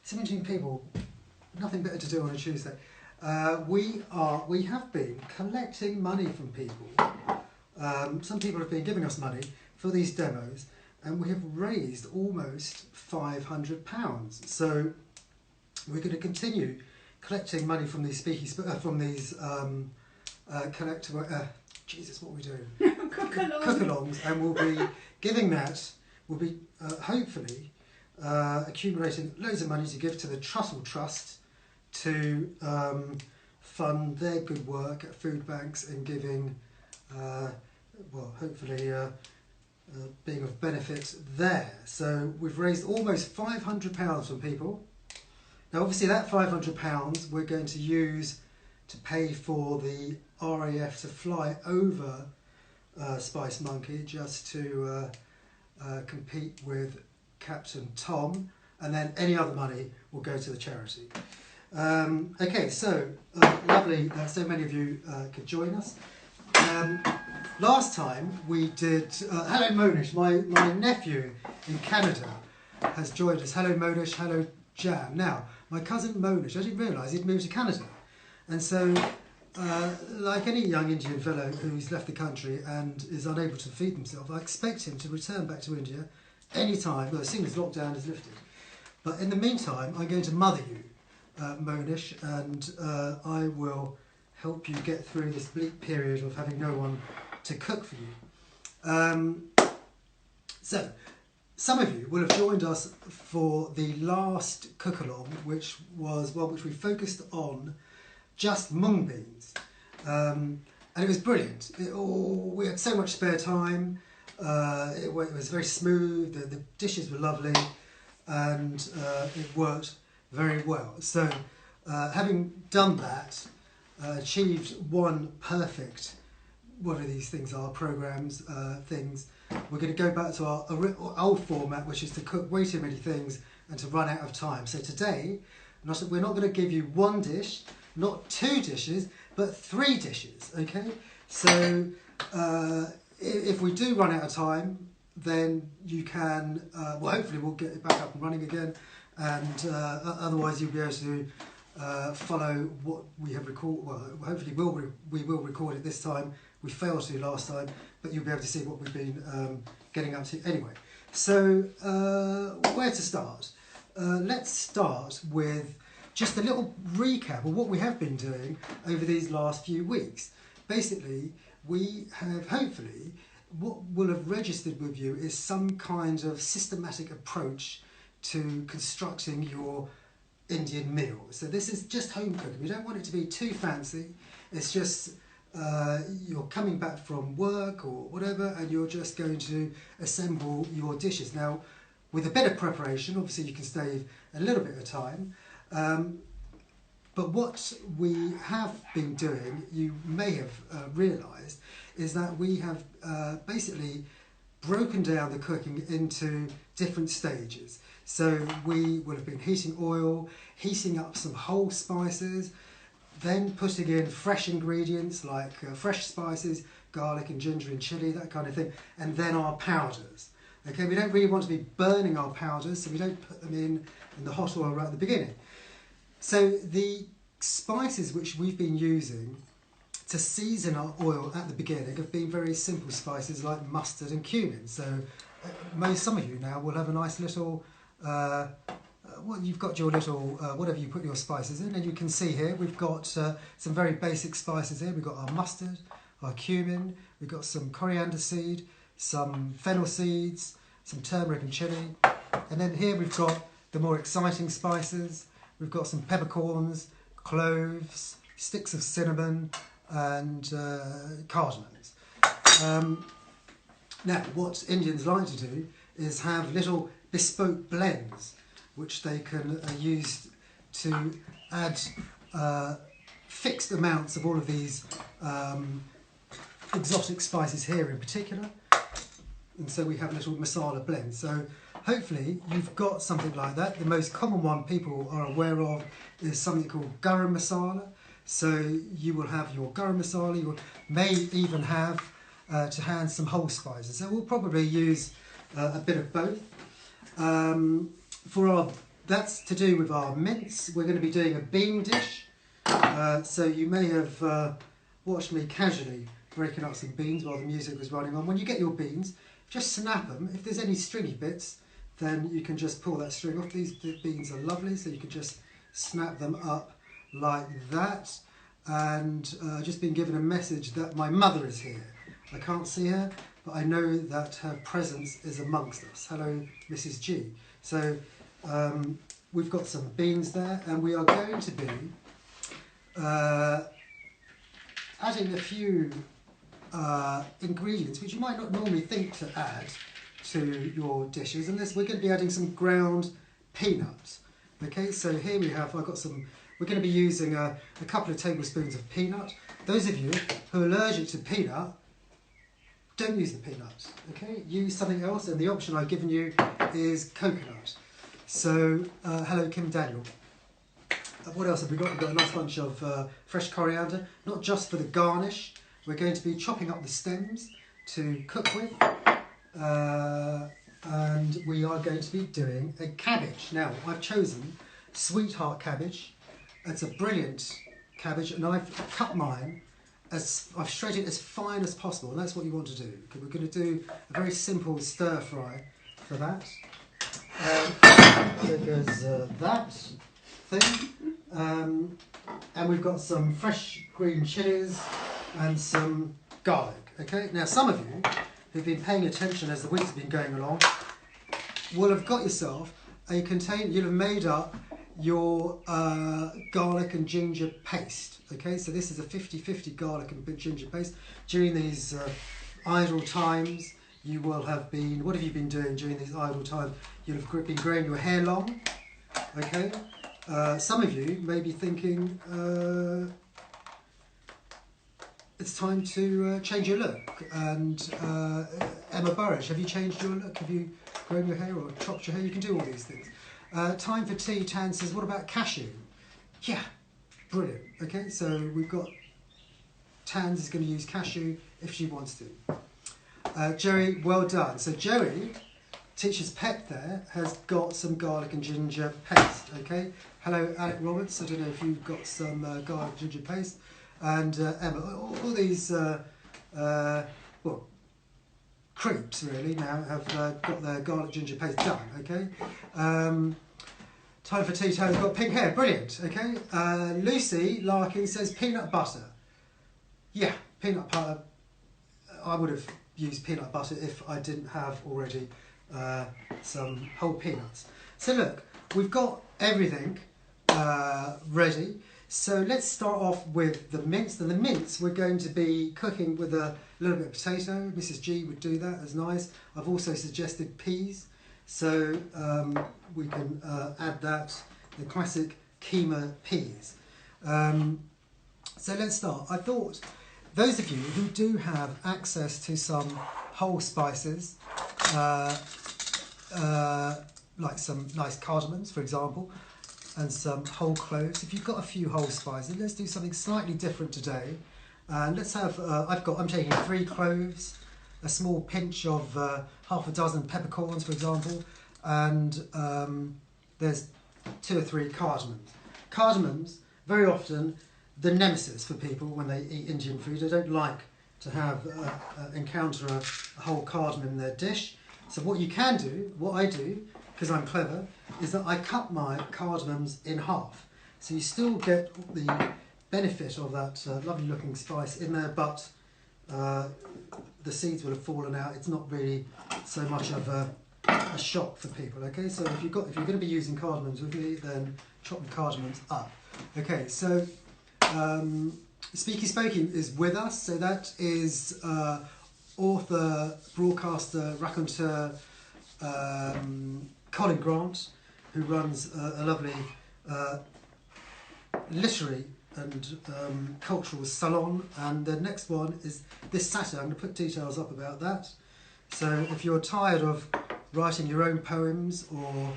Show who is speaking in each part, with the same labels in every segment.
Speaker 1: 17 people, nothing better to do on a Tuesday. We have been collecting money from people. Some people have been giving us money for these demos, and we have raised almost £500. So we're going to continue collecting money from these Jesus, what are we doing? Cook-alongs, and we'll be giving that. We'll be hopefully accumulating loads of money to give to the Trussell Trust to fund their good work at food banks and giving, hopefully being of benefit there. So we've raised almost £500 from people. Now obviously that £500 we're going to use to pay for the RAF to fly over Spice Monkey just to compete with Captain Tom, and then any other money will go to the charity. Okay, so lovely that so many of you could join us. Last time we did, hello Monish, my nephew in Canada has joined us. Hello Monish, hello Jan. Now, my cousin Monish, I didn't realise he'd moved to Canada. And so, like any young Indian fellow who's left the country and is unable to feed himself, I expect him to return back to India any time, well, as soon as lockdown is lifted. But in the meantime, I'm going to mother you, Monish, and I will help you get through this bleak period of having no one to cook for you. So, some of you will have joined us for the last cook-along, which was one which we focused on just mung beans, and it was brilliant. We had so much spare time. It was very smooth. The dishes were lovely, and it worked very well. So, having done that, achieved one perfect. What are these things? Our programs, things. We're going to go back to our old format, which is to cook way too many things and to run out of time. So today, we're not going to give you one dish. Not 2 dishes, but 3 dishes, okay? So if we do run out of time, then you can, hopefully we'll get it back up and running again, and otherwise you'll be able to follow what we have recorded. Well, hopefully we will record it this time. We failed to last time, but you'll be able to see what we've been getting up to anyway. So where to start? Let's start with just a little recap of what we have been doing over these last few weeks. Basically, we have hopefully, what will have registered with you is some kind of systematic approach to constructing your Indian meal. So this is just home cooking. We don't want it to be too fancy. It's just you're coming back from work or whatever, and you're just going to assemble your dishes. Now, with a bit of preparation, obviously you can save a little bit of time. But what we have been doing, you may have realised, is that we have basically broken down the cooking into different stages. So we would have been heating oil, heating up some whole spices, then putting in fresh ingredients like fresh spices, garlic and ginger and chilli, that kind of thing, and then our powders. Okay, we don't really want to be burning our powders, so we don't put them in the hot oil right at the beginning. So the spices which we've been using to season our oil at the beginning have been very simple spices like mustard and cumin. So some of you now will have a nice little, you've got your little, whatever you put your spices in, and you can see here we've got some very basic spices here. We've got our mustard, our cumin, we've got some coriander seed, some fennel seeds, some turmeric and chilli, and then here we've got the more exciting spices. We've got some peppercorns, cloves, sticks of cinnamon, and cardamoms. Now, what Indians like to do is have little bespoke blends, which they can use to add fixed amounts of all of these exotic spices here in particular. And so we have little masala blends. So hopefully you've got something like that. The most common one people are aware of is something called garam masala. So you will have your garam masala, you may even have to hand some whole spices. So we'll probably use a bit of both. For our that's to do with our mince. We're going to be doing a bean dish. So you may have watched me casually breaking up some beans while the music was running on. When you get your beans, just snap them. If there's any stringy bits, then you can just pull that string off. These beans are lovely, so you can just snap them up like that. And just been given a message that my mother is here. I can't see her, but I know that her presence is amongst us. Hello, Mrs. G. So we've got some beans there, and we are going to be adding a few ingredients which you might not normally think to add to your dishes. And this, we're going to be adding some ground peanuts. Okay, so here we have, I've got some, we're going to be using a couple of tablespoons of peanut. Those of you who are allergic to peanut, don't use the peanuts, okay? Use something else, and the option I've given you is coconut. So, hello Kim Daniel. What else have we got? We've got a nice bunch of fresh coriander, not just for the garnish. We're going to be chopping up the stems to cook with. And we are going to be doing a cabbage. Now, I've chosen sweetheart cabbage. It's a brilliant cabbage, and I've cut mine, I've shredded it as fine as possible, and that's what you want to do. Okay, we're going to do a very simple stir fry for that. So there's that thing. And we've got some fresh green chilies and some garlic. Okay, now some of you who've been paying attention as the week's been going along will have got yourself a container. You'll have made up your garlic and ginger paste. Okay, so this is a 50-50 garlic and ginger paste. During these idle times, you will have been, what have you been doing during these idle times? You'll have been growing your hair long. Okay, some of you may be thinking it's time to change your look. And Emma Burridge, have you changed your look? Have you grown your hair or chopped your hair? You can do all these things. Time for tea, Tan says, what about cashew? Yeah, brilliant. Okay, so we've got, Tans is going to use cashew if she wants to. Joey, well done. So Joey, teacher's pet there, has got some garlic and ginger paste. Okay, hello Alec Roberts, I don't know if you've got some garlic and ginger paste. And Emma, all these, well, creeps really now have got their garlic ginger paste done. Okay. Time for tea time. Got pink hair. Brilliant. Okay. Lucy Larkin says peanut butter. Yeah, peanut butter. I would have used peanut butter if I didn't have already some whole peanuts. So look, we've got everything ready. So let's start off with the mince. And the mince we're going to be cooking with a little bit of potato. Mrs. G would do that as nice. I've also suggested peas. So we can add that, the classic Keema peas. So let's start. I thought those of you who do have access to some whole spices, like some nice cardamoms, for example, and some whole cloves. If you've got a few whole spices, let's do something slightly different today. And let's have, I'm taking 3 cloves, a small pinch of half a dozen peppercorns, for example, and there's 2 or 3 cardamoms. Cardamoms, very often, the nemesis for people when they eat Indian food. They don't like to have encounter a whole cardamom in their dish. So what you can do, what I do, because I'm clever, is that I cut my cardamoms in half. So you still get the benefit of that lovely looking spice in there, but the seeds will have fallen out. It's not really so much of a shock for people. Okay, so if you're going to be using cardamoms with me, then chop the cardamoms up. Okay, so Speaky Spokey is with us. So that is author, broadcaster, raconteur Colin Grant, who runs a lovely literary and cultural salon. And the next one is this Saturday. I'm going to put details up about that. So if you're tired of writing your own poems or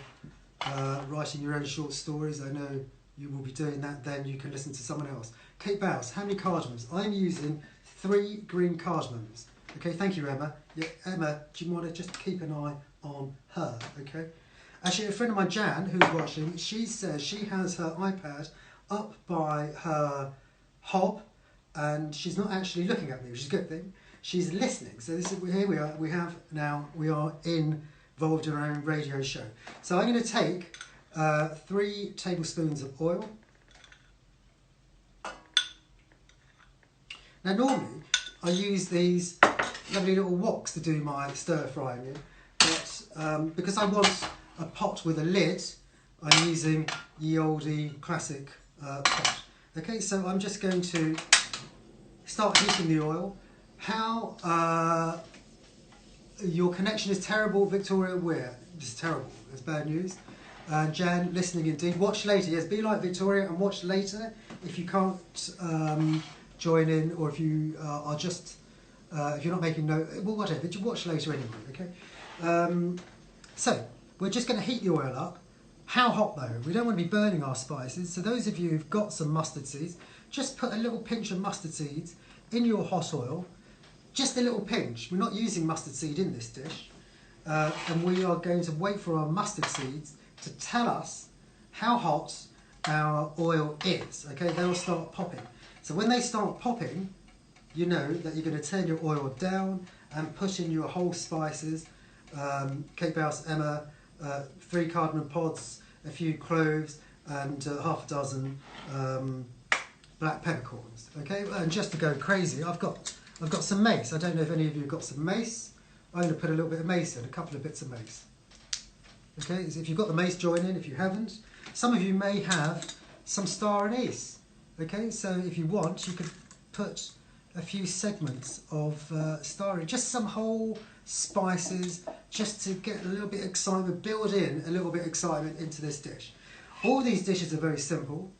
Speaker 1: writing your own short stories, I know you will be doing that, then you can listen to someone else. Kate Bowes, how many cardamoms? I'm using 3 green cardamoms. Okay, thank you, Emma. Yeah, Emma, do you want to just keep an eye on her? Okay. Actually, a friend of mine, Jan, who's watching, she says she has her iPad up by her hob, and she's not actually looking at me, which is a good thing. She's listening. So this is, here we are. We are involved in our own radio show. So I'm going to take 3 tablespoons of oil. Now normally I use these lovely little woks to do my stir frying in, but because I want a pot with a lid, I'm using ye oldie classic pot. Okay, so I'm just going to start heating the oil. How your connection is terrible, Victoria. We're just terrible. It's bad news. Jan, listening indeed. Watch later. Yes, be like Victoria and watch later if you can't join in, or if you are just if you're not making note. Well, whatever. But you watch later anyway. Okay. So we're just going to heat the oil up. How hot though? We don't want to be burning our spices. So those of you who've got some mustard seeds, just put a little pinch of mustard seeds in your hot oil. Just a little pinch. We're not using mustard seed in this dish. And we are going to wait for our mustard seeds to tell us how hot our oil is. Okay, they will start popping. So when they start popping, you know that you're going to turn your oil down and put in your whole spices, Cape House Emma, 3 cardamom pods, a few cloves, and half a dozen black peppercorns. Okay, and just to go crazy, I've got some mace. I don't know if any of you have got some mace. I'm going to put a little bit of mace in, a couple of bits of mace. Okay, so if you've got the mace, join in. If you haven't, some of you may have some star anise. Okay, so if you want, you could put a few segments of star anise, just some whole spices, just to get a little bit of excitement, build in a little bit of excitement into this dish. All these dishes are very simple.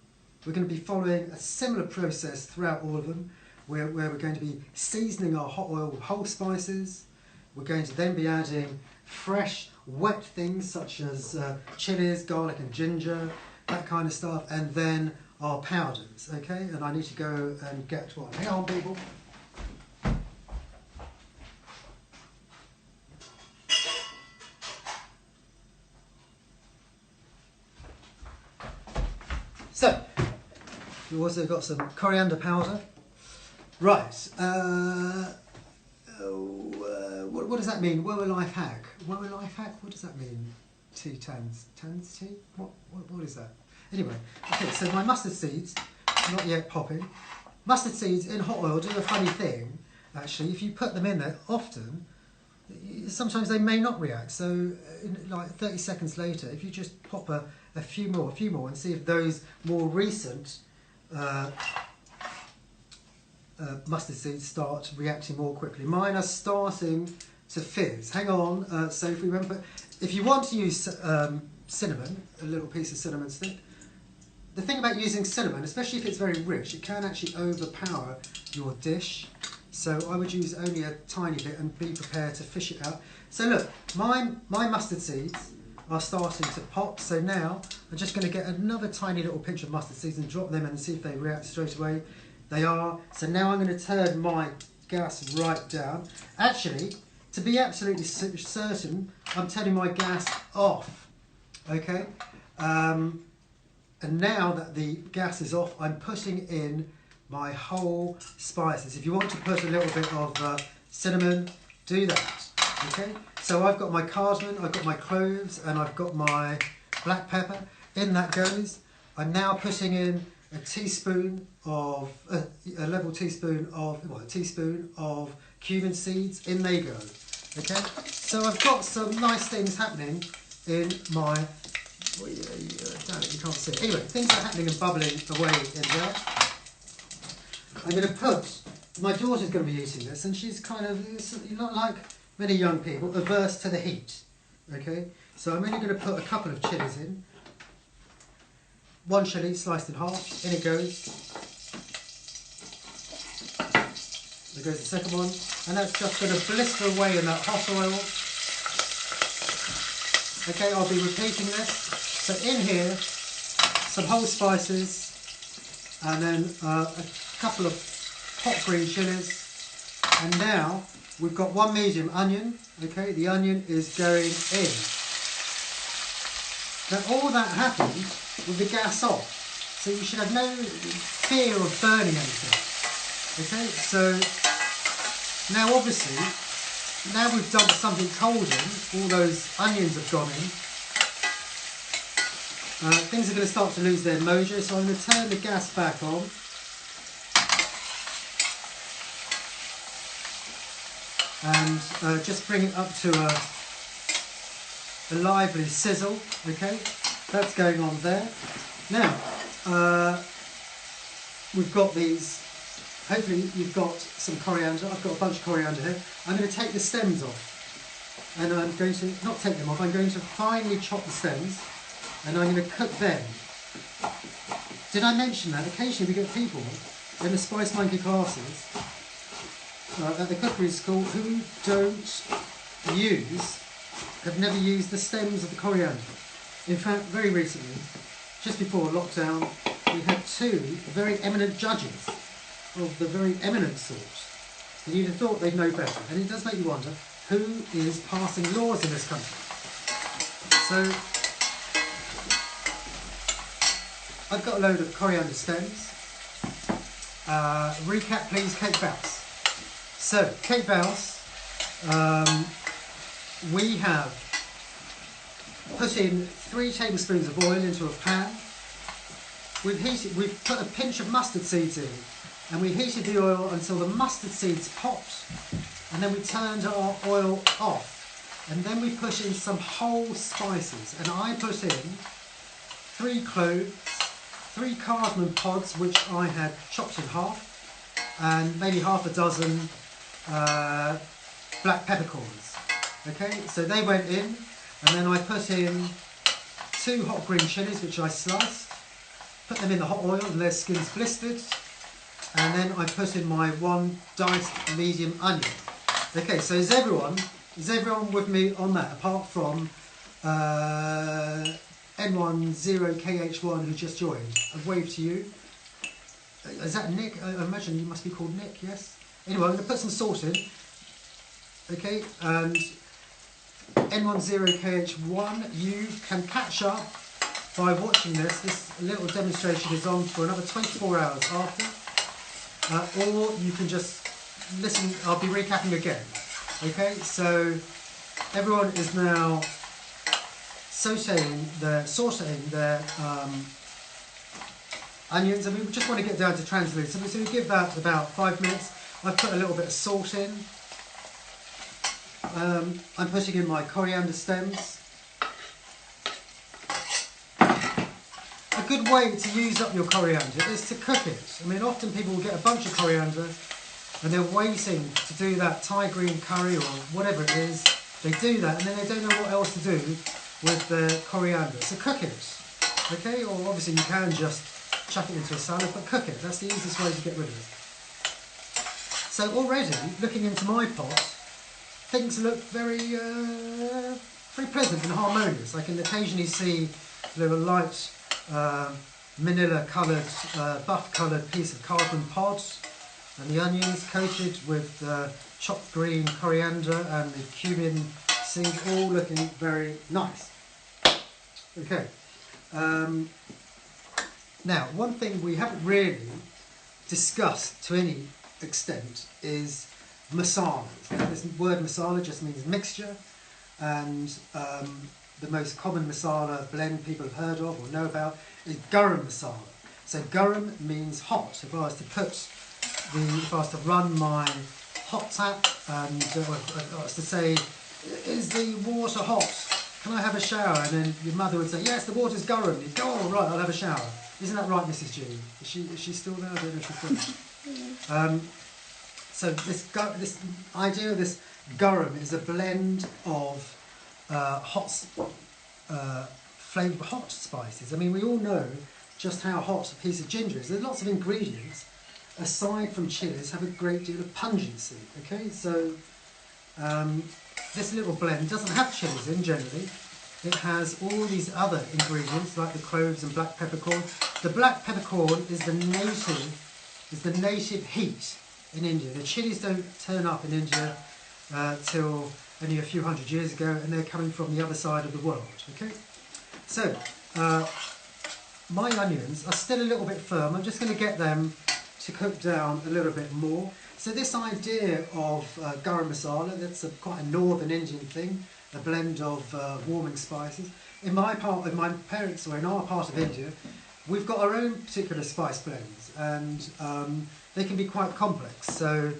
Speaker 1: We're going to be following a similar process throughout all of them, where we're going to be seasoning our hot oil with whole spices. We're going to then be adding fresh, wet things such as chilies, garlic and ginger, that kind of stuff, and then our powders, okay? And I need to go and get one. Hang on, people. So, we've also got some coriander powder. Right, what does that mean? Woa life hack. Woa life hack, what does that mean? Tea, tans tea? What is that? Anyway, okay, so my mustard seeds, not yet popping. Mustard seeds in hot oil do a funny thing, actually. If you put them in there often, sometimes they may not react. So, like 30 seconds later, if you just pop a few more, and see if those more recent mustard seeds start reacting more quickly. Mine are starting to fizz. Hang on, Sophie, remember, if you want to use cinnamon, a little piece of cinnamon stick, the thing about using cinnamon, especially if it's very rich, it can actually overpower your dish. So I would use only a tiny bit and be prepared to fish it out. So look, my mustard seeds are starting to pop. So now I'm just going to get another tiny little pinch of mustard seeds and drop them in and see if they react straight away. They are. So now I'm going to turn my gas right down. Actually, to be absolutely certain, I'm turning my gas off. Okay? And now that the gas is off, I'm putting in my whole spices. If you want to put a little bit of cinnamon, do that. Okay? So I've got my cardamom, I've got my cloves, and I've got my black pepper. In that goes. I'm now putting in a teaspoon of a level teaspoon of cumin seeds. In they go. Okay, so I've got some nice things happening in my. Damn it, you can't see it. Anyway, things are happening and bubbling away in there. I'm going to put. My daughter's going to be eating this, and she's kind of not like many young people, averse to the heat. Okay, so I'm only going to put a couple of chilies in. 1 chilli sliced in half, in it goes. There goes the second one, and that's just going to blister away in that hot oil. Okay, I'll be repeating this. So in here, some whole spices, and then a couple of hot green chilies. And now we've got 1 medium onion. Okay, the onion is going in. Now all that happened with the gas off. So you should have no fear of burning anything. Okay, so now obviously, now we've dumped something cold in, all those onions have gone in, things are going to start to lose their mojo, so I'm going to turn the gas back on. And just bring it up to a lively sizzle, okay? That's going on there. Now, we've got these, hopefully you've got some coriander. I've got a bunch of coriander here. I'm going to take the stems off, and I'm going to, not take them off, I'm going to finely chop the stems, and I'm going to cook them. Did I mention that? Occasionally we get people in the Spice Monkey classes at the cookery school who have never used the stems of the coriander. In fact, very recently, just before lockdown, we had two very eminent judges of the very eminent sort. And you'd have thought they'd know better. And it does make you wonder, who is passing laws in this country? So, I've got a load of coriander stems. Recap please, Kate Bouse. So, Kate Bouse, we have put in 3 tablespoons of oil into a pan. We've put a pinch of mustard seeds in, and we heated the oil until the mustard seeds popped, and then we turned our oil off, and then we put in some whole spices, and I put in 3 cloves, 3 cardamom pods which I had chopped in half, and maybe half a dozen black peppercorns. Okay, so they went in, and then I put in 2 hot green chilies which I sliced, put them in the hot oil and their skins blistered, and then I put in my 1 diced medium onion. Okay, so is everyone with me on that, apart from N10KH1 who just joined? I've waved to you. Is that Nick? I imagine you must be called Nick, yes? Anyway, I'm going to put some salt in. Okay, and N10KH1, you can catch up by watching this. This little demonstration is on for another 24 hours after. Or you can just listen, I'll be recapping again. Okay, so everyone is now sauteing their onions, and we just want to get down to translucent. So we give that about 5 minutes. I've put a little bit of salt in. I'm putting in my coriander stems. A good way to use up your coriander is to cook it. I mean, often people will get a bunch of coriander and they're waiting to do that Thai green curry or whatever it is. They do that and then they don't know what else to do with the coriander. So cook it, okay? Or obviously you can just chuck it into a salad, but cook it. That's the easiest way to get rid of it. So already, looking into my pot, things look very pleasant and harmonious. I can occasionally see a little light manila coloured, buff coloured piece of cardamom pods, and the onions coated with chopped green coriander and the cumin seed, all looking very nice. Okay. Now, one thing we haven't really discussed to any extent is masala. Now, this word masala just means mixture, and the most common masala blend people have heard of or know about is garam masala. So garam means hot. If I was to run my hot tap and I was to say, is the water hot? Can I have a shower? And then your mother would say, yes, the water's garam. You'd go, oh, right, I'll have a shower. Isn't that right, Mrs. G? Is she still there? I don't know if she's finished. So this idea of this garam is a blend of flavoured hot spices. I mean, we all know just how hot a piece of ginger is. There's lots of ingredients, aside from chilies, have a great deal of pungency. Okay, so this little blend doesn't have chilies in generally. It has all these other ingredients like the cloves and black peppercorn. The black peppercorn is the native heat in India. The chilies don't turn up in India till only a few hundred years ago, and they're coming from the other side of the world. Okay, So, my onions are still a little bit firm. I'm just going to get them to cook down a little bit more. So this idea of garam masala, that's quite a northern Indian thing, a blend of warming spices. In my parents, or in our part of India, we've got our own particular spice blends, and they can be quite complex. So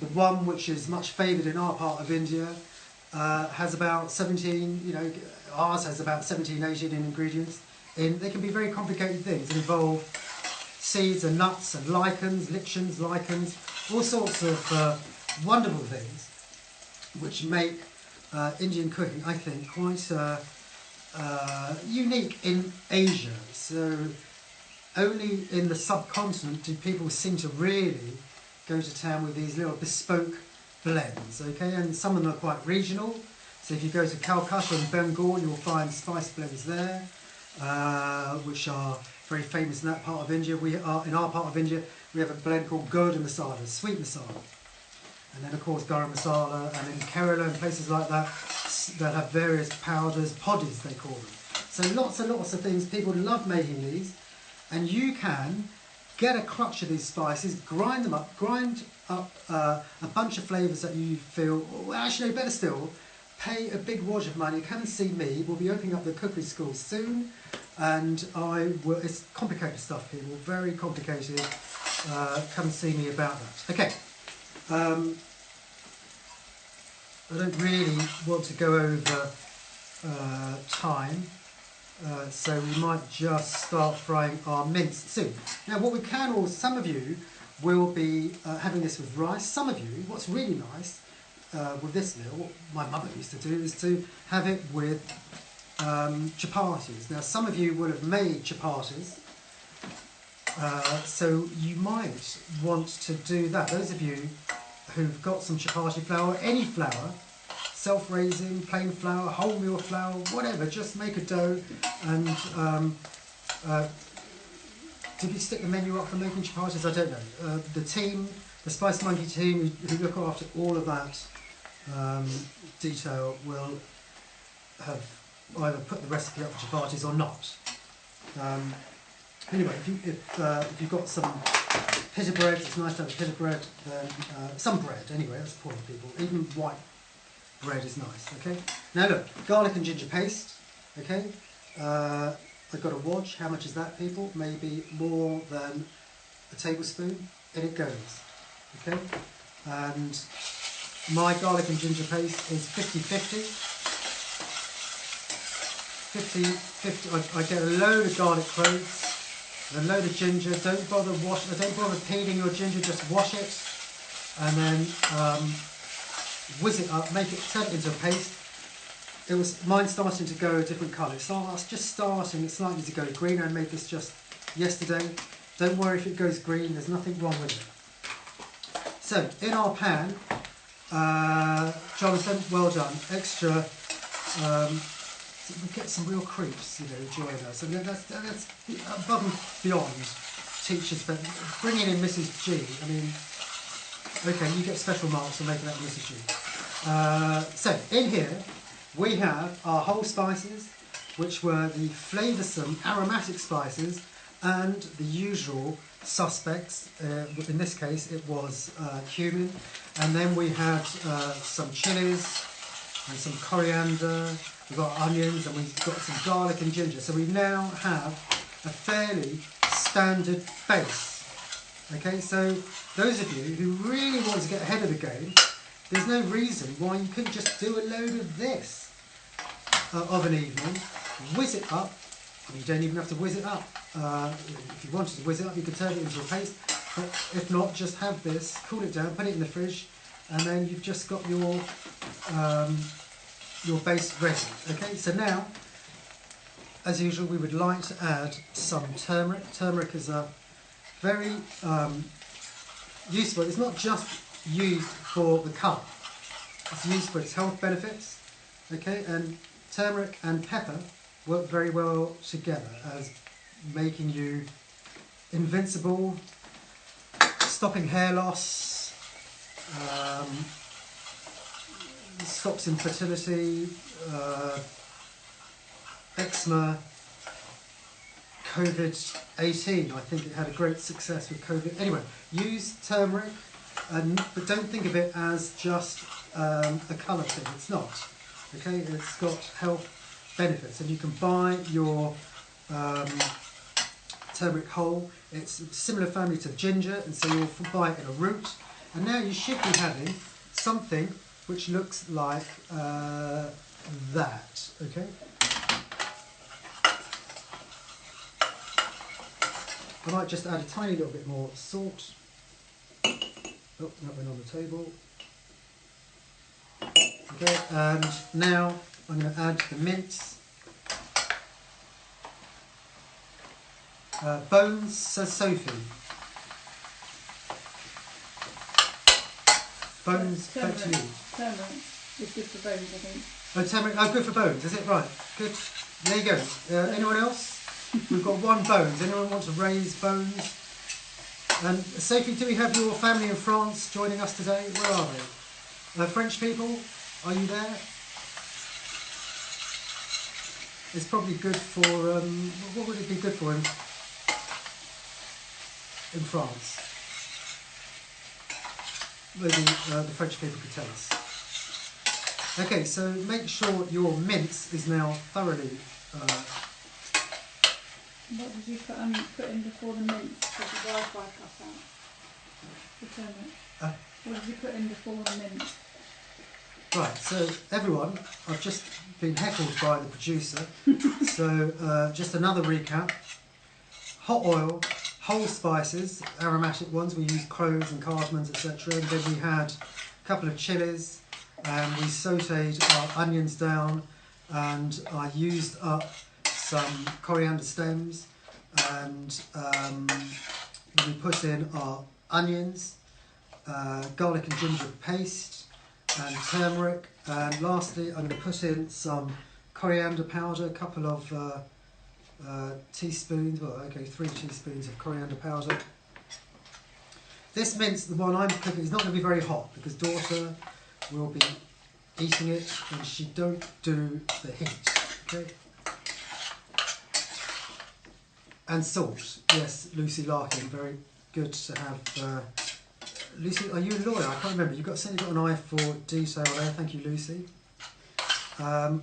Speaker 1: the one which is much favoured in our part of India has about 17, ours has about 17, 18 ingredients. They can be very complicated things that involve seeds and nuts and lichens, all sorts of wonderful things which make Indian cooking, I think, quite unique in Asia. So only in the subcontinent do people seem to really go to town with these little bespoke blends, okay? And some of them are quite regional. So if you go to Calcutta and Bengal, you'll find spice blends there, which are very famous in that part of India. In our part of India, we have a blend called Gurda masala, sweet masala. And then of course garam masala, and in Kerala and places like that, that have various powders, poddies they call them. So lots and lots of things. People love making these, and you can get a clutch of these spices, grind up a bunch of flavours that you feel, well, actually better still, pay a big wad of money, come and see me. We'll be opening up the cookery school soon, and it's complicated stuff, people, very complicated. Come and see me about that. Okay. I don't really want to go over time, so we might just start frying our mince soon. Now what we can, or some of you will be having this with rice. Some of you, what's really nice with this meal, what my mother used to do, is to have it with chapatis. Now some of you will have made chapatis, so you might want to do that. Those of you who've got some chapati flour, any flour, self-raising, plain flour, wholemeal flour, whatever, just make a dough. And did we stick the menu up for making chapatis? I don't know. The team, the Spice Monkey team, who look after all of that detail, will have either put the recipe up for chapatis or not. Anyway, if you've got some pita bread, it's nice to have a pita bread, then some bread anyway, that's the point of people. Even white bread is nice, okay? Now look, garlic and ginger paste, okay? I've got a watch. How much is that, people? Maybe more than a tablespoon. In it goes, okay? And my garlic and ginger paste is 50-50. 50, I get a load of garlic cloves, a load of ginger. Don't bother peeling your ginger, just wash it, and then whiz it up, turn it into a paste. Mine's starting to go a different colour. It's just starting, it's likely to go green. I made this just yesterday. Don't worry if it goes green, there's nothing wrong with it. So, in our pan, Jonathan, well done. Extra, we get some real creeps, join us. And that's above and beyond teachers, but bringing in Mrs. G, I mean, okay, you get special marks for making that Mrs. G. So, in here, we have our whole spices, which were the flavoursome aromatic spices, and the usual suspects. In this case, it was cumin, and then we had some chilies and some coriander. We've got onions, and we've got some garlic and ginger. So we now have a fairly standard base. Okay, so those of you who really want to get ahead of the game, there's no reason why you couldn't just do a load of this of an evening, whiz it up. I mean, you don't even have to whiz it up. If you wanted to whiz it up, you could turn it into a paste. But if not, just have this, cool it down, put it in the fridge, and then you've just got your base ready. Okay, so now, as usual, we would like to add some turmeric. Turmeric is a very useful. It's not just used for the colour. It's used for its health benefits. Okay, and turmeric and pepper work very well together as making you invincible, stopping hair loss, stops infertility, eczema, COVID-18. I think it had a great success with COVID. Anyway, use turmeric, but don't think of it as just a colour thing. It's not. Okay, it's got health benefits, and you can buy your turmeric whole. It's a similar family to ginger, and so you'll buy it in a root. And now you should be having something which looks like that. Okay. I might just add a tiny little bit more salt. Oh, that went on the table. Okay, and now I'm going to add the mince. Bones, says Sophie. Bones, back to you.
Speaker 2: Turmeric is good for bones, I think.
Speaker 1: Oh, turmeric, oh, good for bones, is it? Right, good. There you go. Anyone else? We've got one bones. Anyone want to raise bones? And Sophie, do we have your family in France joining us today? Where are they? French people, are you there? It's probably good for, what would it be good for in France? Maybe the French people could tell us. Okay, so make sure your mince is now thoroughly...
Speaker 2: What did you put in before the mince? Did the Wi-Fi cut out? The turmeric. What did you put in before the mince?
Speaker 1: Right, so everyone, I've just been heckled by the producer, so just another recap. Hot oil, whole spices, aromatic ones, we used cloves and cardamoms, etc. And then we had a couple of chilies, and we sautéed our onions down, and I used up some coriander stems, and we put in our onions, garlic and ginger paste, and turmeric, and lastly I'm going to put in some coriander powder, a couple of teaspoons, well okay, 3 teaspoons of coriander powder. This mince, the one I'm cooking, is not going to be very hot because daughter will be eating it and she don't do the heat. Okay. And salt, yes, Lucy Larkin, very good to have. Lucy, are you a lawyer? I can't remember. You've certainly got an eye for detail there. Thank you, Lucy. Right,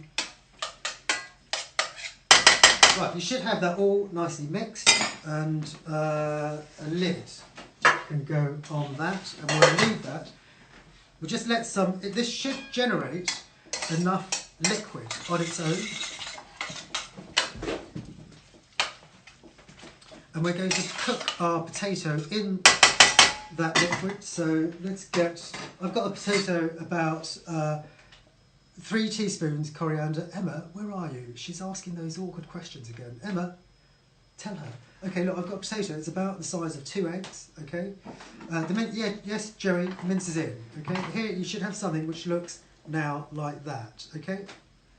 Speaker 1: you should have that all nicely mixed, and a lid can go on that, and we'll leave that. We'll just let some. This should generate enough liquid on its own. And we're going to cook our potato in that liquid. So let's get, I've got a potato about 3 teaspoons coriander. Emma, where are you? She's asking those awkward questions again. Emma, tell her. Okay, look, I've got a potato. It's about the size of 2 eggs. Okay. Yeah, yes, Joey, mince is in. Okay. Here you should have something which looks now like that. Okay.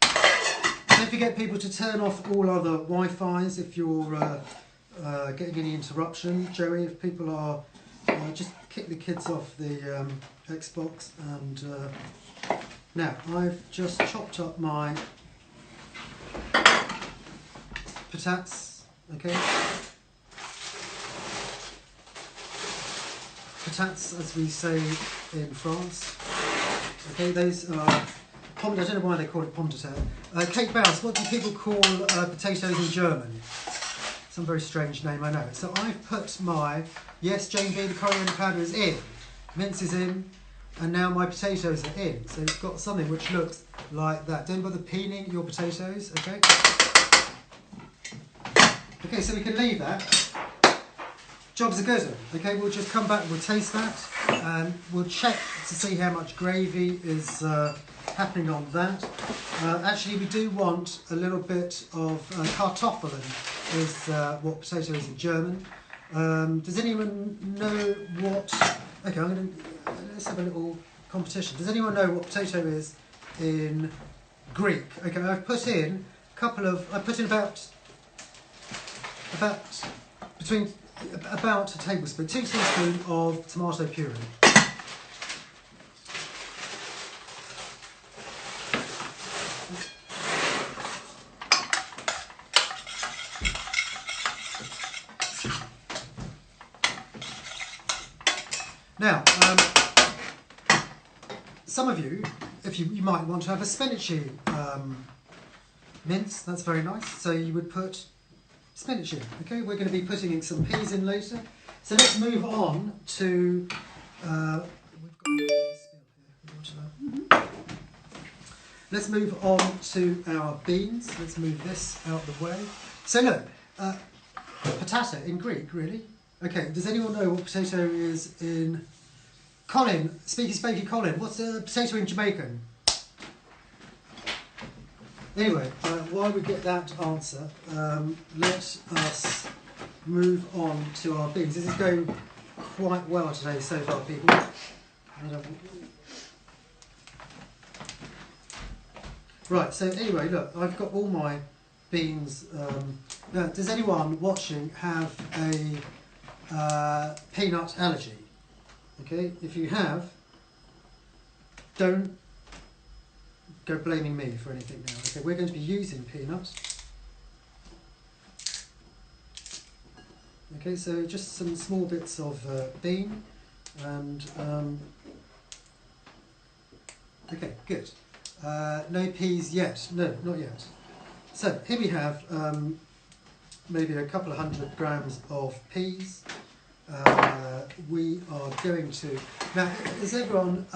Speaker 1: Don't forget, people, to turn off all other Wi-Fi's if you're getting any interruption. Joey, if people are, just kick the kids off the Xbox. And now I've just chopped up my patates. Okay. Patates, as we say in France. Okay, those are I don't know why they call it pomme de terre. Kate Bouse, what do people call potatoes in German? Some very strange name, I know. So I've put my, yes, Jane B, the coriander powder is in, mince is in, and now my potatoes are in. So it's got something which looks like that. Don't bother peeling your potatoes, okay? Okay, so we can leave that. Jobs are good. Okay, we'll just come back and we'll taste that, and we'll check to see how much gravy is happening on that. Actually, we do want a little bit of Kartoffeln, is what potato is in German. Does anyone know what? Okay, let's have a little competition. Does anyone know what potato is in Greek? Okay, I've put in a couple of. I put in about a tablespoon, 2 teaspoons of tomato puree. Now, some of you, if you might want to have a spinach mince, that's very nice. So you would put spinach in. Okay, we're going to be putting in some peas in later. So let's move on to. Let's move on to our beans. Let's move this out of the way. So look, potato in Greek, really? Okay, does anyone know what potato is in... Colin, Speaky Spaky Colin, what's a potato in Jamaican? Anyway, while we get that answer, let us move on to our beans. This is going quite well today so far, people. Right, so anyway, look, I've got all my beans. Now, does anyone watching have a peanut allergy? Okay, if you have, don't go blaming me for anything now. Okay, we're going to be using peanuts. Okay, so just some small bits of bean and okay, good. No peas yet. No, not yet. So here we have maybe a couple of 100 grams of peas. We are going to now. Is everyone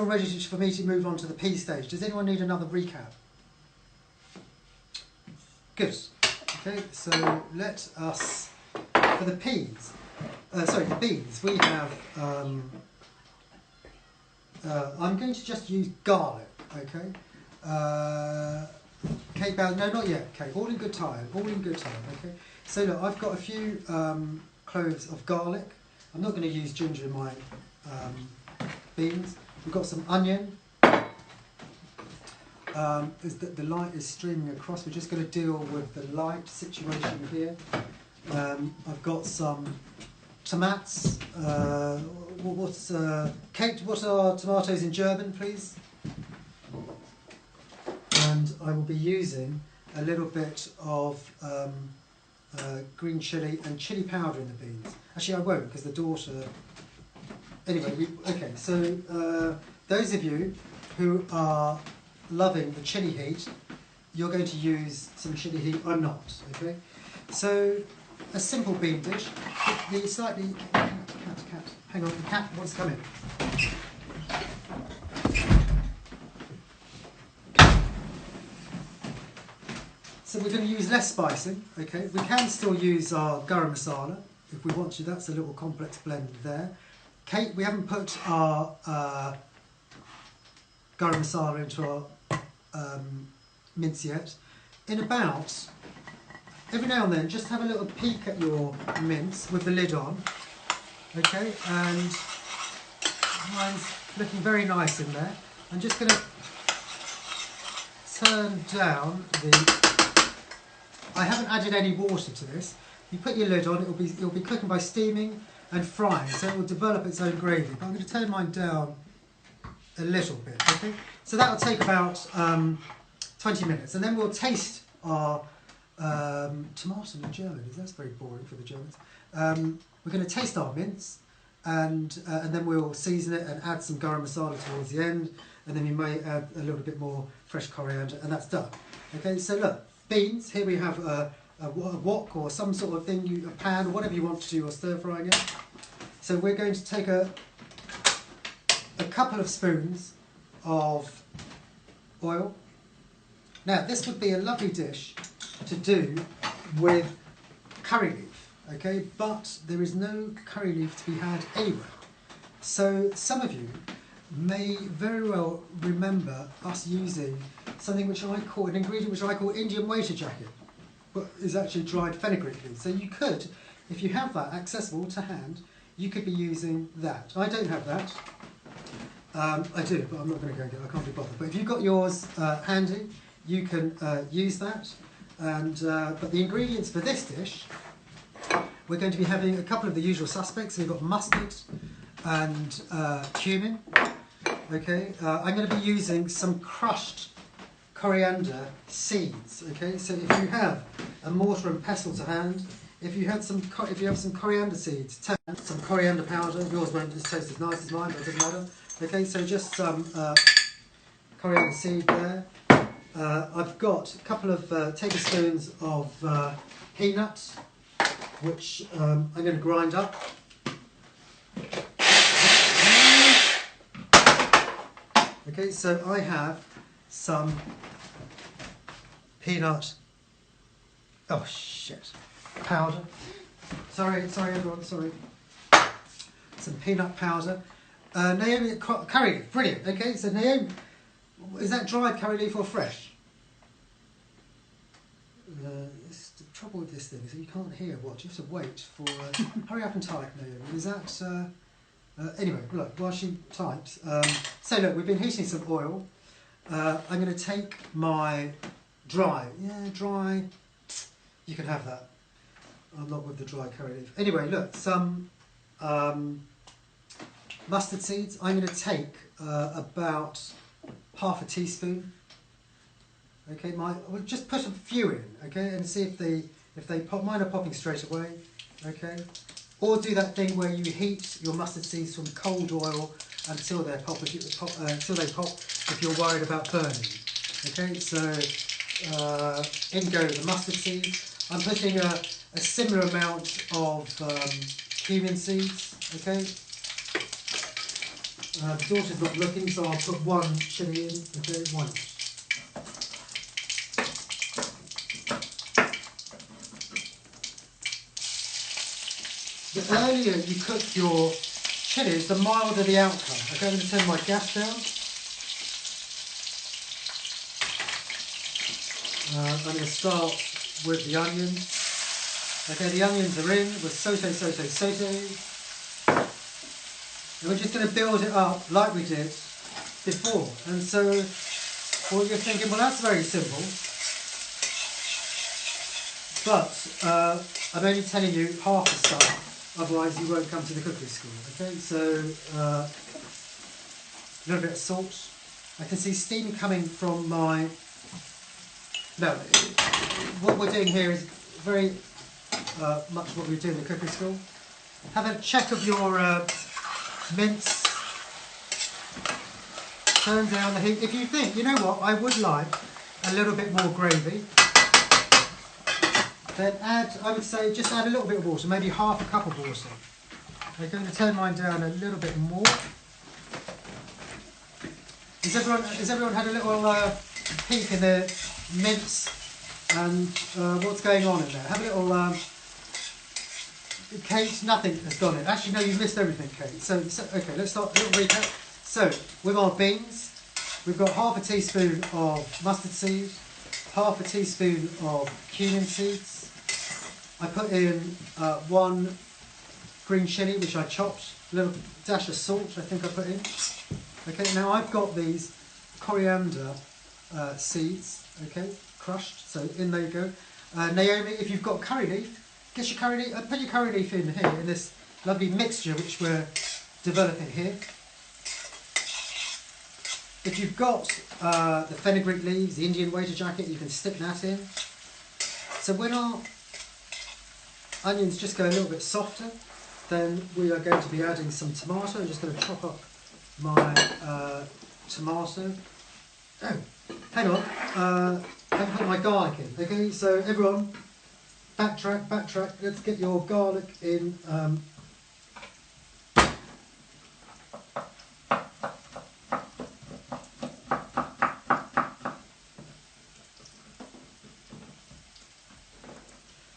Speaker 1: ready for me to move on to the pea stage? Does anyone need another recap? Good. Okay, so let us for the peas. Sorry, the beans. We have. I'm going to just use garlic. Okay. Kate Bell, no, not yet, Kate. All in good time. All in good time. Okay. So look, I've got a few cloves of garlic. I'm not going to use ginger in my beans. We've got some onion. The light is streaming across. We're just going to deal with the light situation here. I've got some tomatoes. Kate? What are tomatoes in German, please? And I will be using a little bit of green chilli and chilli powder in the beans. Actually, I won't because the daughter. Anyway, okay. So those of you who are loving the chilli heat, you're going to use some chilli heat. I'm not. Okay. So a simple bean dish. The slightly cat. Hang on, the cat wants to come in. So we're going to use less spicing, okay? We can still use our garam masala if we want to. That's a little complex blend there. Kate, we haven't put our garam masala into our mince yet. In about, every now and then, just have a little peek at your mince with the lid on, okay? And mine's looking very nice in there. I'm just going to turn down the... I haven't added any water to this. You put your lid on, it'll be cooking by steaming and frying, so it will develop its own gravy. But I'm going to turn mine down a little bit, okay? So that'll take about 20 minutes, and then we'll taste our tomato in German. That's very boring for the Germans. We're going to taste our mince, and then we'll season it and add some garam masala towards the end, and then we may add a little bit more fresh coriander, and that's done. Okay, so look. Beans, here we have a wok or some sort of thing, a pan, or whatever you want to do your stir frying in. So we're going to take a couple of spoons of oil. Now this would be a lovely dish to do with curry leaf, okay, but there is no curry leaf to be had anywhere. So some of you may very well remember us using something which I call, an ingredient which I call Indian waiter jacket, but is actually dried fenugreek leaves. So you could, if you have that accessible to hand, you could be using that. I don't have that. I do, but I'm not going to go get it. I can't be bothered. But if you've got yours handy, you can use that. And but the ingredients for this dish, we're going to be having a couple of the usual suspects. We've got mustard and cumin. Okay, I'm going to be using some crushed coriander seeds. Okay, so if you have a mortar and pestle to hand, if you have some coriander seeds, some coriander powder. Yours won't taste as nice as mine, but it doesn't matter. Okay, so just some coriander seed there. I've got a couple of tablespoons of peanuts, which I'm going to grind up. Okay, so I have some peanut. Oh shit! Powder. Sorry everyone. Sorry. Some peanut powder. Naomi, curry leaf. Brilliant. Okay, so Naomi, is that dried curry leaf or fresh? It's the trouble with this thing, so you can't hear what. You have to wait for. Hurry up and type, Naomi. Is that? Anyway, look, while she types. So look, we've been heating some oil. I'm going to take my dry. Yeah, dry. You can have that. I'm not with the dry curry leaf. Anyway, look, some mustard seeds. I'm going to take about half a teaspoon. Okay, we'll just put a few in. Okay, and see if they pop. Mine are popping straight away. Okay, or do that thing where you heat your mustard seeds from cold oil until they pop. Until they pop, if you're worried about burning. Okay, so in go the mustard seeds. I'm putting a similar amount of cumin seeds. Okay. The daughter's not looking, so I'll put one chilli in. Okay, one. The earlier you cook your chilies, the milder the outcome. Okay, I'm going to turn my gas down. I'm going to start with the onions. Okay, the onions are in. We're saute. And we're just going to build it up like we did before. And so, well, you're thinking, well, that's very simple. But I'm only telling you half the stuff. Otherwise, you won't come to the cookery school. Okay, so a little bit of salt. I can see steam coming from my. No, what we're doing here is very much what we do in the cookery school. Have a check of your mince. Turn down the heat. If you think, you know what, I would like a little bit more gravy, then add, I would say, just add a little bit of water, maybe half a cup of water. I'm going to turn mine down a little bit more. Has everyone had a little peek in the mince and what's going on in there? Have a little. Kate, nothing has gone in. Actually, no, you've missed everything, Kate. So okay, let's start a little recap. So, with our beans, we've got half a teaspoon of mustard seed, half a teaspoon of cumin seeds. I put in one green chilli, which I chopped, a little dash of salt, I think I put in. Okay, now I've got these coriander seeds, okay, crushed, so in there you go. Naomi, if you've got curry leaf, get your curry leaf, put your curry leaf in here, in this lovely mixture which we're developing here. If you've got the fenugreek leaves, the Indian waiter jacket, you can stick that in. So when our onions just go a little bit softer, then we are going to be adding some tomato. I'm just going to chop up my tomato. Oh, hang on. I haven't put my garlic in. Okay, so everyone, backtrack. Let's get your garlic in.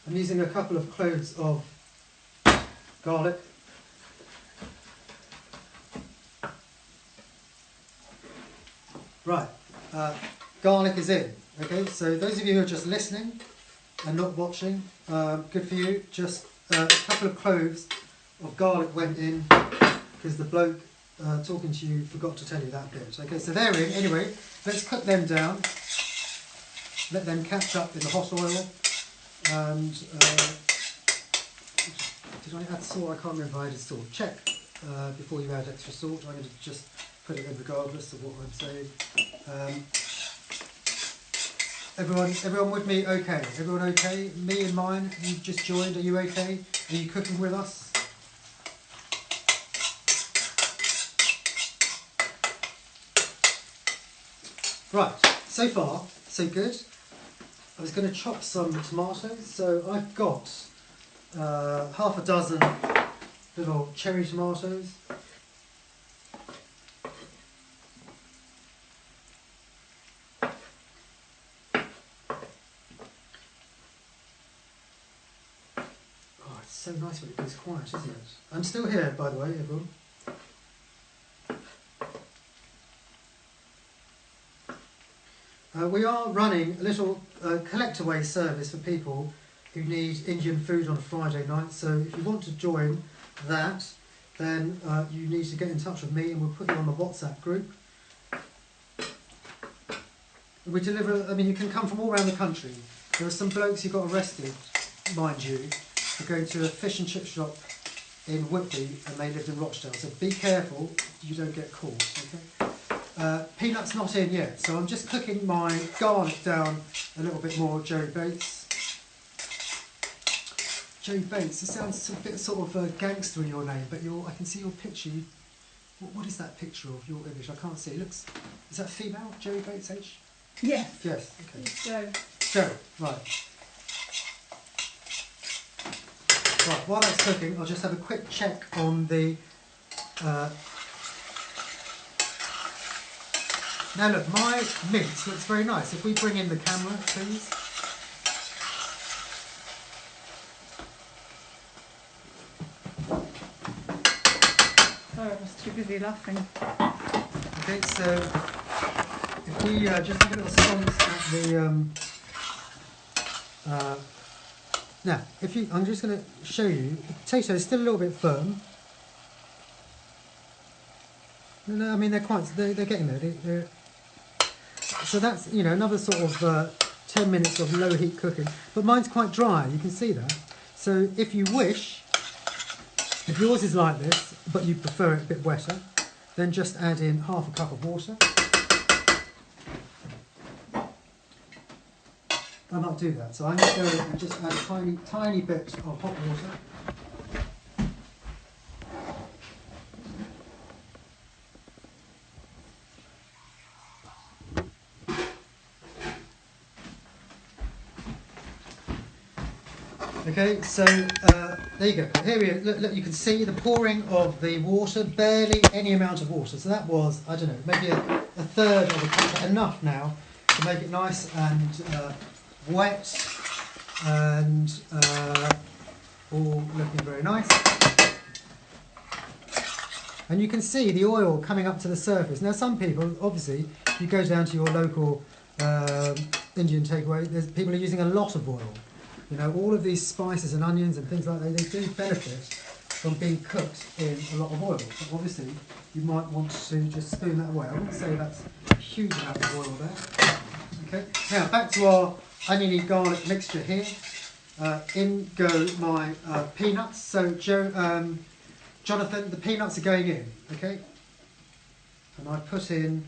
Speaker 1: I'm using a couple of cloves of garlic. Right, garlic is in. Okay, so those of you who are just listening and not watching, good for you. Just a couple of cloves of garlic went in because the bloke talking to you forgot to tell you that bit. Okay, so they're in. Anyway, let's cook them down. Let them catch up in the hot oil. And did I add salt? I can't remember if I added salt. Check before you add extra salt. I'm going to just put it in regardless of what I'm saying. Everyone with me? Okay. Everyone okay? Me and mine. You've just joined. Are you okay? Are you cooking with us? Right. So far, so good. I was going to chop some tomatoes, so I've got half a dozen little cherry tomatoes. So nice when it goes quiet, isn't it? I'm still here, by the way, everyone. We are running a little collect-away service for people who need Indian food on a Friday night. So if you want to join that, then you need to get in touch with me and we'll put you on the WhatsApp group. We deliver, I mean, you can come from all around the country. There are some blokes who got arrested, mind you, for going to a fish and chip shop in Whitby and they lived in Rochdale. So be careful you don't get caught, okay? Peanut's not in yet, so I'm just cooking my garlic down a little bit more. Joey Bates. Joey Bates, it sounds a bit sort of gangster in your name, but I can see your picture. What is that picture of your image? I can't see. It looks, is that female, Joey Bates H?
Speaker 2: Yes.
Speaker 1: Yes, okay.
Speaker 2: It's Joe.
Speaker 1: Joe, right. Right, while that's cooking, I'll just have a quick check on the... Now look, my mince looks very nice. If we bring in the camera, please.
Speaker 2: Sorry, I was too busy laughing.
Speaker 1: Okay, so if we just have a little slice at the... now, I'm just going to show you, the potato is still a little bit firm. No, I mean they're getting there. So that's, you know, another sort of 10 minutes of low heat cooking. But mine's quite dry, you can see that. So if you wish, if yours is like this, but you prefer it a bit wetter, then just add in half a cup of water. I might do that. So I'm going to go and just add a tiny bit of hot water. Okay, so there you go. Here we are. Look, you can see the pouring of the water, barely any amount of water. So that was, I don't know, maybe a third of a cup, enough now to make it nice and wet and all looking very nice. And you can see the oil coming up to the surface. Now some people, obviously, you go down to your local Indian takeaway, people are using a lot of oil. You know, all of these spices and onions and things like that, they do benefit from being cooked in a lot of oil. But obviously, you might want to just spoon that away. I wouldn't say that's a huge amount of oil there. Okay, now back to our oniony garlic mixture here. In go my peanuts. So Jonathan, the peanuts are going in, okay? And I put in,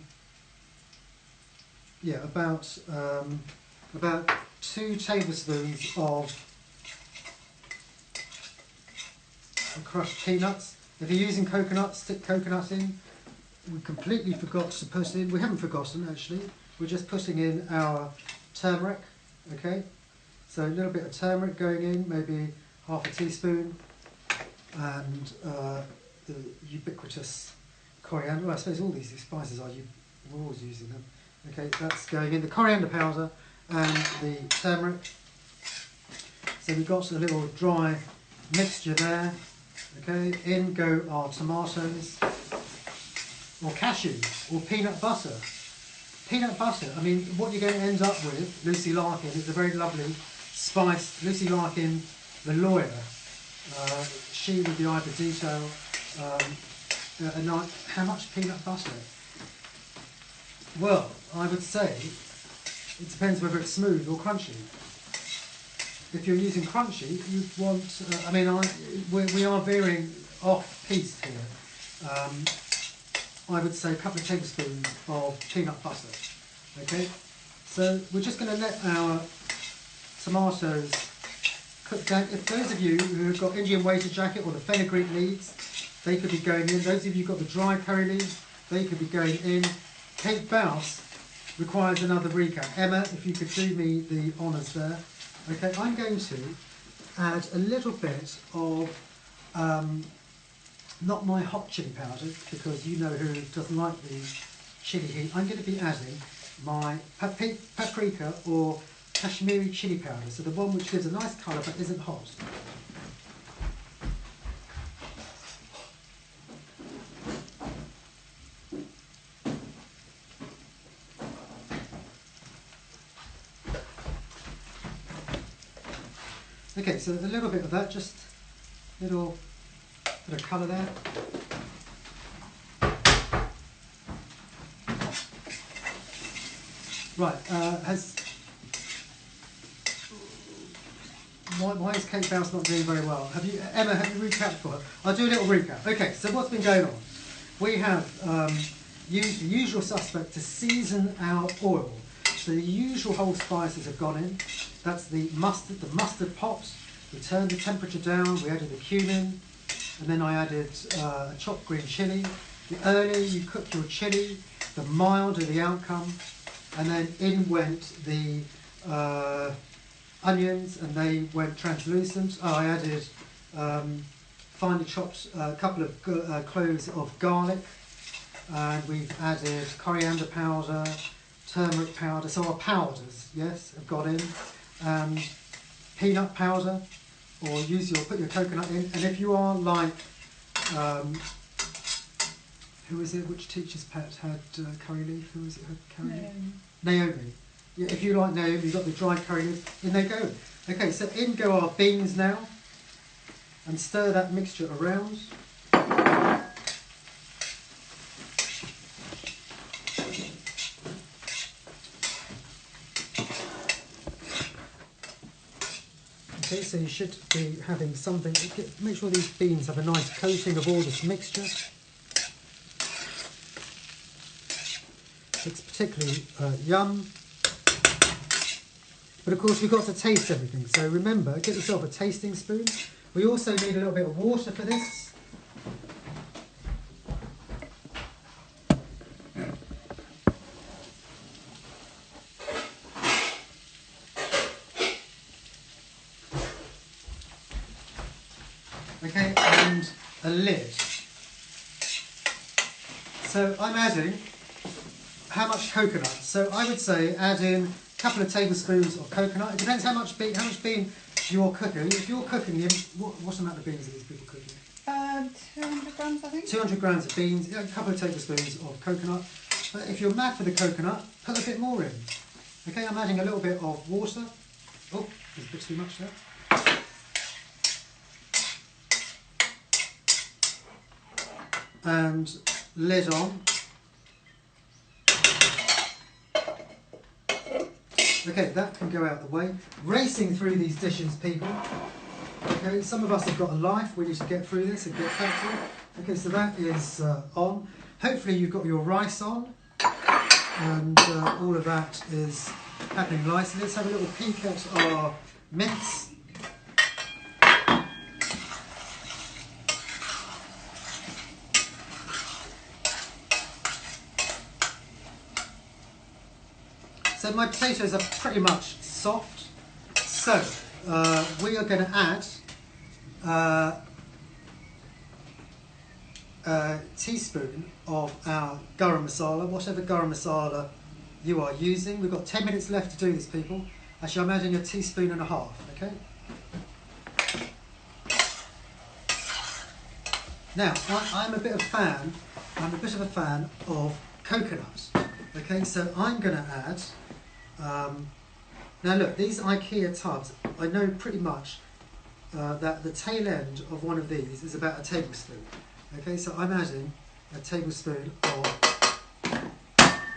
Speaker 1: yeah, about 2 tablespoons of crushed peanuts. If you're using coconuts, stick coconut in. We completely forgot to put in, we haven't forgotten actually, we're just putting in our turmeric, okay? So a little bit of turmeric going in, maybe half a teaspoon, and the ubiquitous coriander. Well, I suppose all these spices are, we're always using them. Okay, that's going in, the coriander powder and the turmeric. So we've got a little dry mixture there. Okay, in go our tomatoes, or cashews, or peanut butter. Peanut butter, I mean, what you're going to end up with, Lucy Larkin, is a very lovely spiced, Lucy Larkin, the lawyer, she with the eye for detail, how much peanut butter? Well, I would say, it depends whether it's smooth or crunchy. If you're using crunchy, you want, we are veering off piste here. I would say a couple of tablespoons of peanut butter, okay? So we're just going to let our tomatoes cook down. If those of you who have got Indian waiter jacket or the fenugreek leaves, they could be going in. Those of you who've got the dry curry leaves, they could be going in. Kate Bouse requires another recap. Emma, if you could do me the honours there. Okay, I'm going to add a little bit of, not my hot chili powder, because you know who doesn't like the chili heat. I'm going to be adding my paprika or Kashmiri chili powder, so the one which gives a nice colour but isn't hot. Okay, so a little bit of that, just a little bit of colour there. Right, why is Kate Bouse not doing very well? Emma, have you recapped for her? I'll do a little recap. Okay, so what's been going on? We have used the usual suspect to season our oil. So the usual whole spices have gone in. That's the mustard pot. We turned the temperature down, we added the cumin, and then I added chopped green chilli. The earlier you cook your chilli, the milder the outcome. And then in went the onions, and they went translucent. I added finely chopped a couple of cloves of garlic, and we've added coriander powder, turmeric powder. So our powders, yes, have got in. Peanut powder, or put your coconut in. And if you are like, who is it? Which teacher's pet had curry leaf? Who is it? Had curry leaf? Naomi. Yeah, if you like Naomi, you've got the dried curry leaf. In they go. Okay, so in go our beans now, and stir that mixture around. Okay, so you should be having something. Make sure these beans have a nice coating of all this mixture. It's particularly yum. But of course we've got to taste everything. So remember, get yourself a tasting spoon. We also need a little bit of water for this. Okay, and a lid. So I'm adding how much coconut? So I would say add in a couple of tablespoons of coconut. It depends how much bean you're cooking. If you're cooking them, what amount of beans are these people cooking?
Speaker 2: 200 grams, I think.
Speaker 1: 200 grams of beans, a couple of tablespoons of coconut. But if you're mad for the coconut, put a bit more in. Okay, I'm adding a little bit of water. Oh, there's a bit too much there. And lid on. Okay, that can go out the way. Racing through these dishes, people. Okay, some of us have got a life. We need to get through this and get back to it. Okay, so that is on. Hopefully you've got your rice on. And all of that is happening nicely. Let's have a little peek at our mince. So my potatoes are pretty much soft. So we are going to add a teaspoon of our garam masala, whatever garam masala you are using. We've got 10 minutes left to do this, people. Actually, I'm adding a teaspoon and a half, okay? Now, I'm a bit of a fan of coconut. Okay, so I'm going to add. Now look, these IKEA tubs, I know pretty much that the tail end of one of these is about a tablespoon. Okay, so I'm adding a tablespoon of,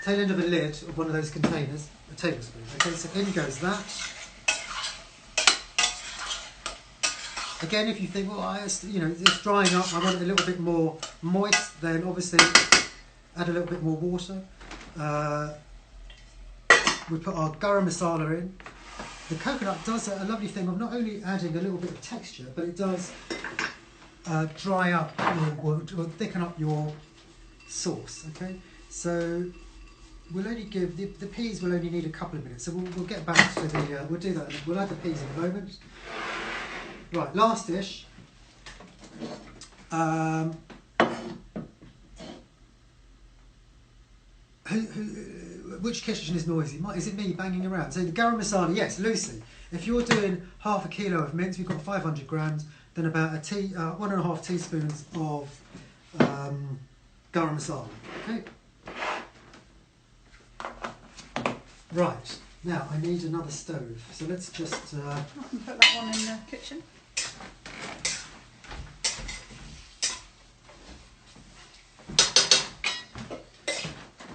Speaker 1: tail end of a lid of one of those containers, a tablespoon. Okay, so in goes that. Again, if you think, well, it's drying up, I want it a little bit more moist, then obviously add a little bit more water. we put our garam masala in. The coconut does a lovely thing of not only adding a little bit of texture, but it does dry up or thicken up your sauce. Okay, so we'll only give the peas will only need a couple of minutes. So we'll get back to the we'll do that. We'll add the peas in a moment. Right, last dish. Which kitchen is noisy? Is it me banging around? So the garam masala, yes, loosely. If you're doing half a kilo of mince, we've got 500 grams, then about 1.5 teaspoons of garam masala. Okay. Right. Now I need another stove. So let's just.
Speaker 2: I can put that one in the kitchen.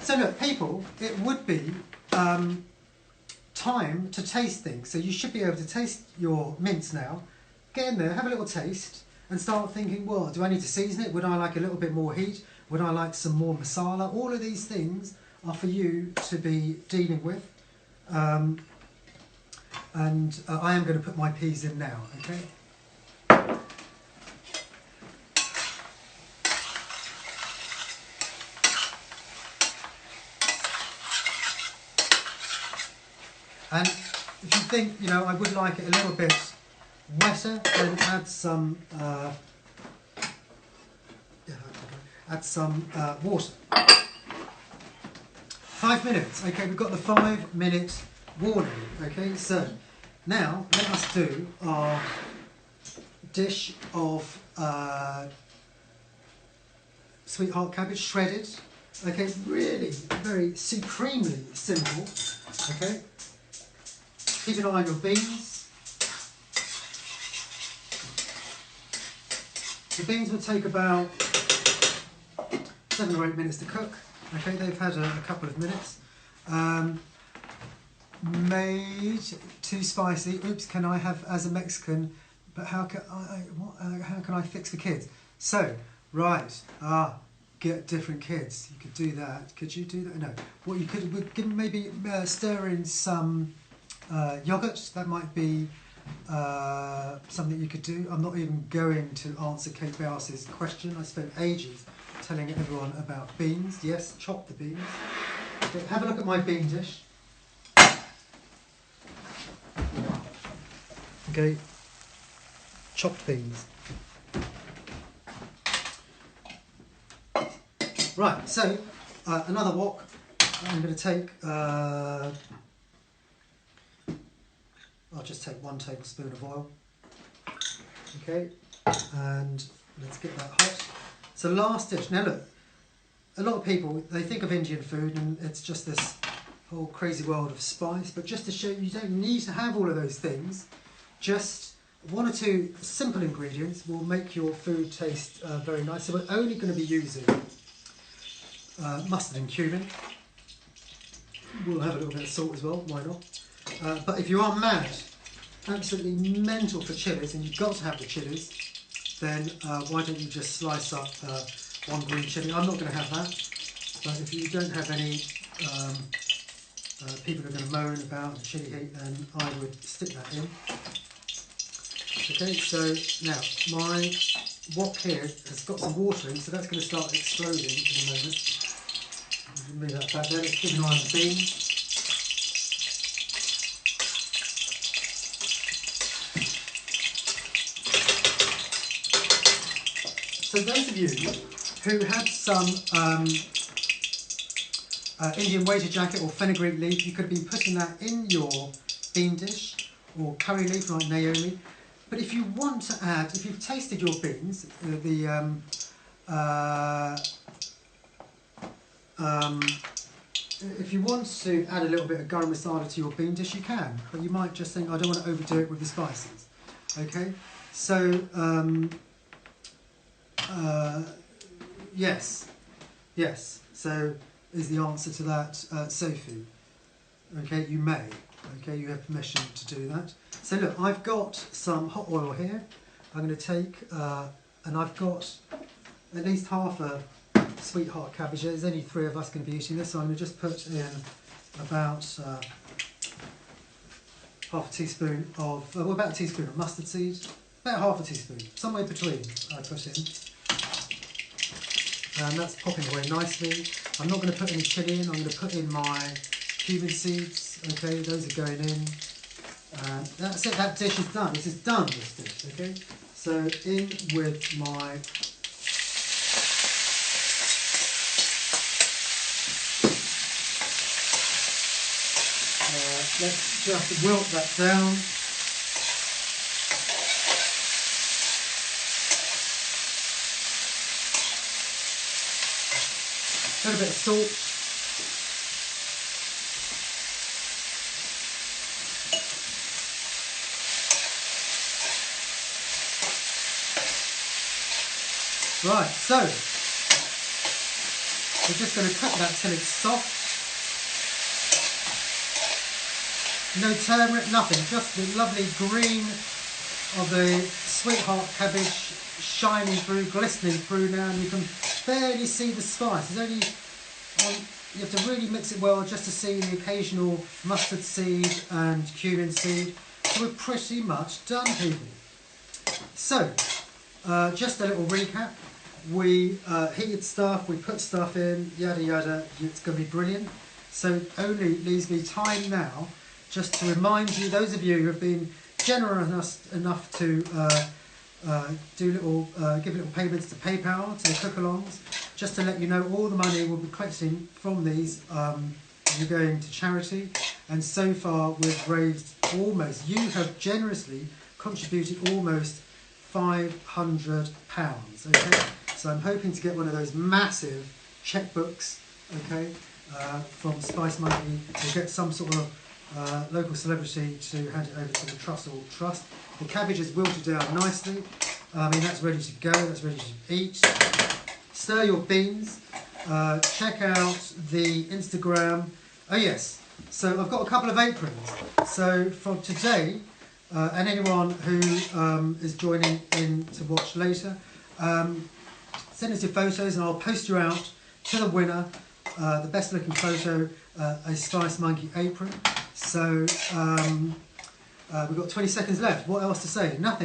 Speaker 1: So look, people, it would be time to taste things. So you should be able to taste your mince now. Get in there, have a little taste, and start thinking, well, do I need to season it? Would I like a little bit more heat? Would I like some more masala? All of these things are for you to be dealing with. And I am going to put my peas in now, okay? And if you think, you know, I would like it a little bit wetter, then add some water. 5 minutes. Okay, we've got the 5-minute warning. Okay, so now let us do our dish of sweetheart cabbage shredded. Okay, really very supremely simple. Okay. Keep an eye on your beans. The beans will take about 7 or 8 minutes to cook. Okay, they've had a couple of minutes. Made too spicy. Oops, can I have as a Mexican? But how can I fix for kids? So, right, get different kids. You could do that. Could you do that? No. What you could maybe stir in some. Yogurt, that might be something you could do. I'm not even going to answer Kate Bows's question. I spent ages telling everyone about beans. Yes, chop the beans. Okay, have a look at my bean dish. Okay, chopped beans. Right, so another wok. I'm going to take I'll just take 1 tablespoon of oil. Okay, and let's get that hot. So last dish. Now look, a lot of people, they think of Indian food and it's just this whole crazy world of spice, but just to show you don't need to have all of those things. Just 1 or 2 simple ingredients will make your food taste very nice. So we're only going to be using mustard and cumin. We'll have a little bit of salt as well, why not? But if you are mad, absolutely mental for chilies, and you've got to have the chilies, then why don't you just slice up 1 green chilli? I'm not going to have that, but if you don't have any people are going to moan about the chilli heat, then I would stick that in. Okay, so now my wok here has got some water in, so that's going to start exploding in a moment. Move that back there. Let's keep an eye on the beans. So those of you who had some Indian waiter jacket or fenugreek leaf, you could have been putting that in your bean dish, or curry leaf like Naomi. But if you want to add, if you've tasted your beans, if you want to add a little bit of garam masala to your bean dish, you can. But you might just think, I don't want to overdo it with the spices. Okay, so yes, so is the answer to that, Sophie. Okay, you may. Okay, you have permission to do that. So look, I've got some hot oil here. I'm going to take, and I've got at least half a sweetheart cabbage. There's only 3 of us going to be eating this, so I'm going to just put in about half a teaspoon of, well, about a teaspoon of mustard seed, about half a teaspoon, somewhere between I put in. And that's popping away nicely. I'm not going to put any chilli in, I'm going to put in my cumin seeds, okay, those are going in. That's it, that dish is done. This is done, this dish, okay? So in with my let's just wilt that down. A little bit of salt. Right, so we're just going to cook that till it's soft. No turmeric, nothing, just the lovely green of the sweetheart cabbage shining through, glistening through now, and you can barely see the spice. There's only, you have to really mix it well just to see the occasional mustard seed and cumin seed. So we're pretty much done, people. So, just a little recap. We heated stuff, we put stuff in, yada yada, it's going to be brilliant. So only leaves me time now just to remind you, those of you who have been generous enough to give little payments to PayPal, to the cook-alongs, just to let you know all the money we'll be collecting from these we're going to charity. And so far we've raised almost, you have generously contributed almost £500, okay? So I'm hoping to get one of those massive checkbooks, okay, from Spice Monkey, to get some sort of local celebrity to hand it over to the Trussell Trust. The cabbage is wilted down nicely. I mean, that's ready to go, that's ready to eat. Stir your beans. Check out the Instagram. Oh yes, so I've got a couple of aprons. So for today, and anyone who is joining in to watch later, send us your photos and I'll post you out to the winner. The best looking photo, a Spice Monkey apron. So we've got 20 seconds left. What else to say? Nothing.